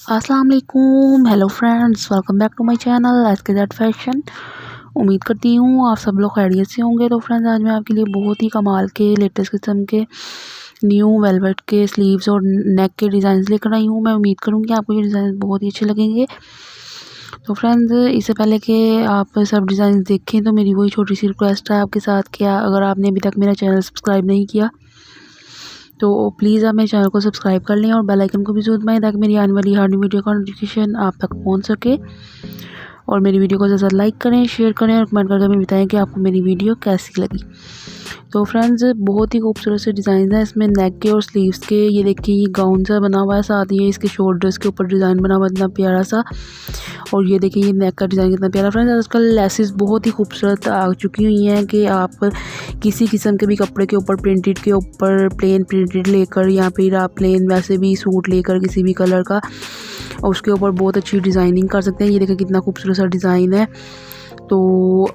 अस्सलाम वालेकुम, hello friends, welcome back to my channel आज के दैट फैशन। उम्मीद करती हूँ आप सब लोग खैरियत से होंगे। तो फ्रेंड्स, आज मैं आपके लिए बहुत ही कमाल के लेटेस्ट किस्म के न्यू वेलवेट के स्लीव्स और नेक के डिज़ाइन लेकर आई हूँ। मैं उम्मीद करूँगी आपको ये डिज़ाइन बहुत ही अच्छे लगेंगे। तो फ्रेंड्स, इससे पहले कि आप सब डिज़ाइन देखें तो मेरी वही छोटी सी रिक्वेस्ट है आपके साथ कि अगर आपने अभी तक मेरा चैनल सब्सक्राइब नहीं किया तो प्लीज़ आप मेरे चैनल को सब्सक्राइब कर लें और बेल आइकन को भी ज़रूर दबाएं ताकि मेरी आने वाली हर न्यू वीडियो का नोटिफिकेशन आप तक पहुंच सके। और मेरी वीडियो को ज़्यादा लाइक करें, शेयर करें और कमेंट करके हमें बताएं कि आपको मेरी वीडियो कैसी लगी। तो फ्रेंड्स, बहुत ही खूबसूरत से डिज़ाइन हैं इसमें नेक के और स्लीव्स के। ये देखिए, ये गाउन सा बना हुआ है, साथ ही इसके शोल्डर्स के ऊपर डिज़ाइन बना हुआ है इतना प्यारा सा। और ये देखिए, ये नेक का डिज़ाइन कितना प्यारा। फ्रेंड्स, आजकल लेसेस बहुत ही खूबसूरत आ चुकी हुई हैं कि आप किसी किस्म के भी कपड़े के ऊपर, प्रिंटेड के ऊपर प्लेन प्रिंटेड लेकर या फिर आप प्लेन वैसे भी सूट लेकर किसी भी कलर का और उसके ऊपर बहुत अच्छी डिज़ाइनिंग कर सकते हैं। ये देखिए कितना खूबसूरत सा डिज़ाइन है। तो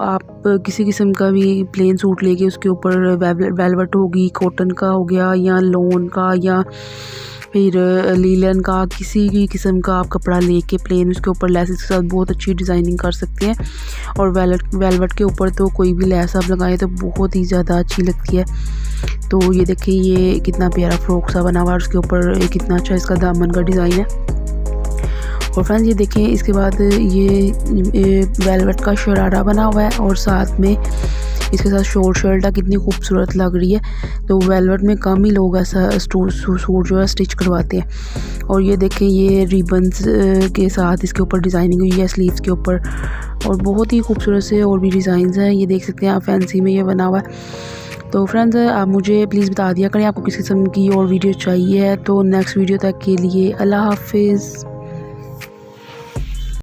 आप किसी किस्म का भी प्लेन सूट लेके उसके ऊपर वेलवेट होगी, कॉटन का हो गया या लॉन का या फिर लीलन का, किसी भी किस्म का आप कपड़ा लेके प्लेन उसके ऊपर लेसेस के साथ बहुत अच्छी डिज़ाइनिंग कर सकते हैं। और वेलवेट के ऊपर तो कोई भी लेस आप लगाएं तो बहुत ही ज़्यादा अच्छी लगती है। तो ये देखिए, ये कितना प्यारा फ्रॉक सा बना हुआ है, उसके ऊपर कितना अच्छा इसका दामन का डिज़ाइन है। और फ्रेंड्स, ये देखें, इसके बाद ये वेलवेट का शरारा बना हुआ है और साथ में इसके साथ शॉर्ट शर्ट है, कितनी खूबसूरत लग रही है। तो वेलवेट में कम ही लोग ऐसा सूट जो है स्टिच करवाते हैं। और ये देखें, ये रिबन्स के साथ इसके ऊपर डिज़ाइनिंग हुई है स्लीव्स के ऊपर और बहुत ही खूबसूरत से और भी डिज़ाइंस हैं। ये देख सकते हैं आप, फैंसी में ये बना हुआ है। तो फ्रेंड्स, आप मुझे प्लीज़ बता दिया करें आपको किस किस्म की और वीडियो चाहिए है। तो नेक्स्ट वीडियो तक के लिए अल्लाह हाफिज़।